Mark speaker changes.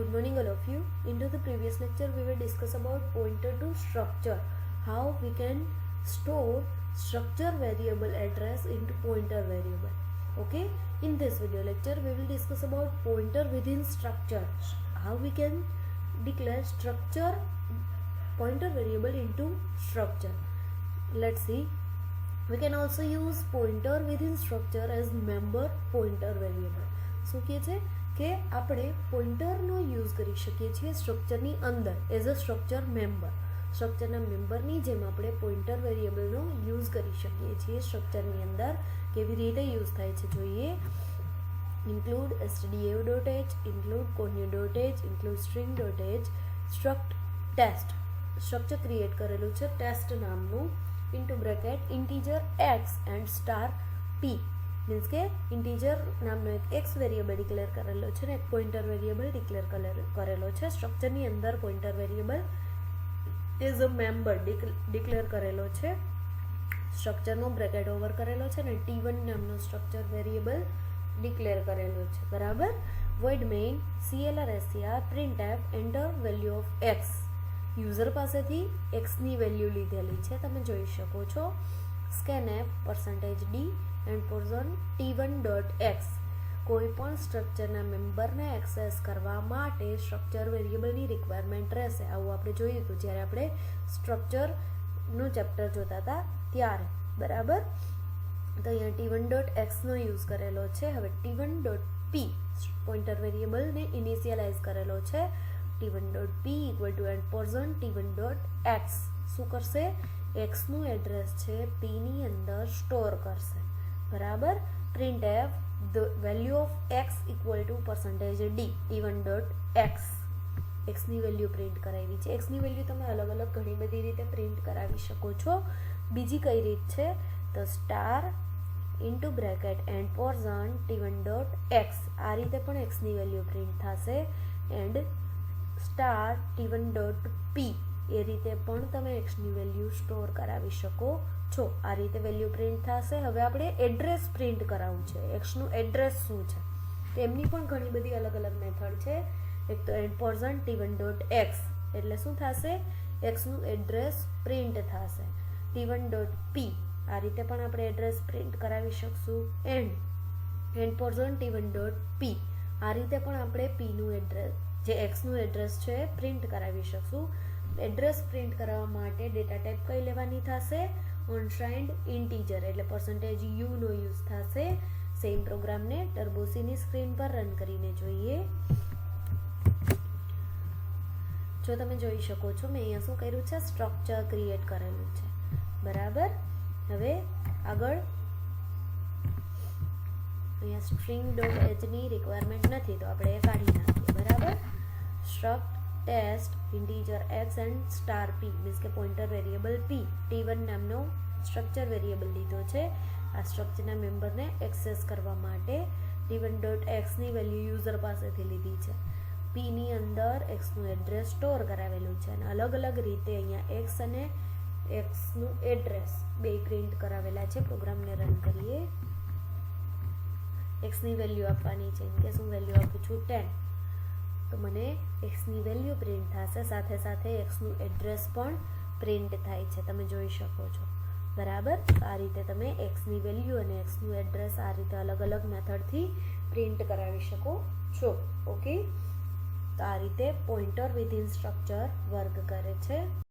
Speaker 1: Good morning all of you. Into the previous lecture we will discuss about pointer to structure, how we can store structure variable address into pointer variable. Okay, in this video lecture we will discuss about pointer within structure, how we can declare structure pointer variable into structure. Let's see. We can also use pointer within structure as member pointer variable. શું કહે છે કે આપણે પોઇન્ટરનો use કરી શકીએ છીએ સ્ટ્રક્ચરની અંદર એઝ અ સ્ટ્રક્ચર મેમ્બર. સ્ટ્રક્ચરના મેમ્બરની જેમ આપણે પોઇન્ટર વેરિયેબલનો યુઝ કરી શકીએ છીએ સ્ટ્રક્ચરની અંદર. કેવી રીતે યુઝ થાય છે જોઈએ. Include stdio.h, include connu.h, include string.h, struct test. Structure create કરેલું છે ટેસ્ટ નામનું, into bracket integer x and star p. Means કે ઇન્ટીજર નામનો એક એક્સ વેરિયેબલ ડિક્લેર કરેલો છે ને એક પોઇન્ટર વેરિયેબલ ડિક્લેર કરેલો છે. સ્ટ્રક્ચરની અંદર pointer variable is a member declare કરેલો છે, સ્ટ્રક્ચરનો બ્રેકેટ ઓવર કરેલો છે ને t1 નામનો સ્ટ્રક્ચર વેરિયેબલ ડિક્લેર કરેલો છે. બરાબર. Void main clr printf enter value of x. User પાસેથી એક્સની વેલ્યુ લીધેલી છે, તમે જોઈ શકો છો. scanf %d ampersand t1.x. કોઈ પણ સ્ટ્રક્ચરના મેમ્બરને એક્સેસ કરવા માટે સ્ટ્રક્ચર વેરિયેબલની રિક્વાયરમેન્ટ રહેશે. આવું આપણે જોયું હતું જ્યારે આપણે સ્ટ્રક્ચરનું ચેપ્ટર જોતા હતા ત્યારે. બરાબર. તો અહીંયા t1.xનો યુઝ કરેલો છે. હવે t1.p પોઇન્ટર વેરિયેબલને ઇનિશિયલાઇઝ કરેલો છે. t1.p equal to and પોઝન t1.x. શું કરશે? એક્સનું એડ્રેસ છે પીની અંદર સ્ટોર કરશે. બરાબર. printf the value of x equal to %d t1.x. એક્સની વેલ્યુ પ્રિન્ટ કરાવી છે. એક્સની વેલ્યુ તમે અલગ અલગ ઘણી બધી રીતે પ્રિન્ટ કરાવી શકો છો. બીજી કઈ રીત છે તો star into bracket ampersand t1.x. આ રીતે પણ એક્સની વેલ્યુ પ્રિન્ટ થશે. એન્ડ સ્ટાર t1.p એ રીતે પણ તમે એક્સની વેલ્યુ સ્ટોર કરાવી શકો છો. આ રીતે વેલ્યુ પ્રિન્ટ થશે. હવે આપણે એડ્રેસ પ્રિન્ટ કરાવવું છે, એક્સનું એડ્રેસ શું છે તેમની પણ ઘણી બધી અલગ અલગ મેથડ છે. એક તો એન્ડ પોર્ઝન t1.x એટલે શું થશે? એક્સનું એડ્રેસ પ્રિન્ટ થશે. t1.p આ રીતે પણ આપણે એડ્રેસ પ્રિન્ટ કરાવી શકશું. એન્ડ પોર્ઝન t1.p આ રીતે પણ આપણે પીનું એડ્રેસ જે એક્સનું એડ્રેસ છે પ્રિન્ટ કરાવી શકશું. એડ્રેસ પ્રિન્ટ કરાવવા માટે ડેટા ટાઈપ કઈ લેવાની થશે? અનસાઇન્ડ ઇન્ટીજર એટલે %u નો યુઝ થશે. સેમ પ્રોગ્રામને ટર્બોસીની સ્ક્રીન પર રન કરીને જોઈએ. જો તમે જોઈ શકો છો મેં અહીંયા શું કર્યું છે, સ્ટ્રક્ચર ક્રિએટ કરેલું છે. બરાબર. હવે આગળ અહીંયા string.h ની રિક્વાયરમેન્ટ નથી તો આપણે એ કાઢી નાખીએ. બરાબર. Struct test integer x and star p means કે પોઇન્ટર વેરિયેબલ p t1 નામનો સ્ટ્રક્ચર વેરિયેબલ લીધો છે. આ સ્ટ્રક્ચરના મેમ્બરને એક્સેસ કરવા માટે t1.x ની વેલ્યુ યુઝર પાસેથી લીધી છે. p ની અંદર x નું એડ્રેસ સ્ટોર કરાવેલું છે અને અલગ અલગ રીતે અહીંયા x અને x નું એડ્રેસ બે પ્રિન્ટ કરાવેલા છે. પ્રોગ્રામને રન કરીએ. x ની વેલ્યુ આપવાની છે. કે શું વેલ્યુ આપું છું? 10. તો મને એક્સની વેલ્યુ પ્રિન્ટ થશે, સાથે સાથે એક્સનું એડ્રેસ પણ પ્રિન્ટ થાય છે, તમે જોઈ શકો છો. બરાબર. આ રીતે તમે એક્સની વેલ્યુ અને એક્સનું એડ્રેસ આ રીતે અલગ અલગ મેથડથી પ્રિન્ટ કરાવી શકો છો. ઓકે. તો આ રીતે પોઇન્ટર વિધિન સ્ટ્રક્ચર વર્ક કરે છે.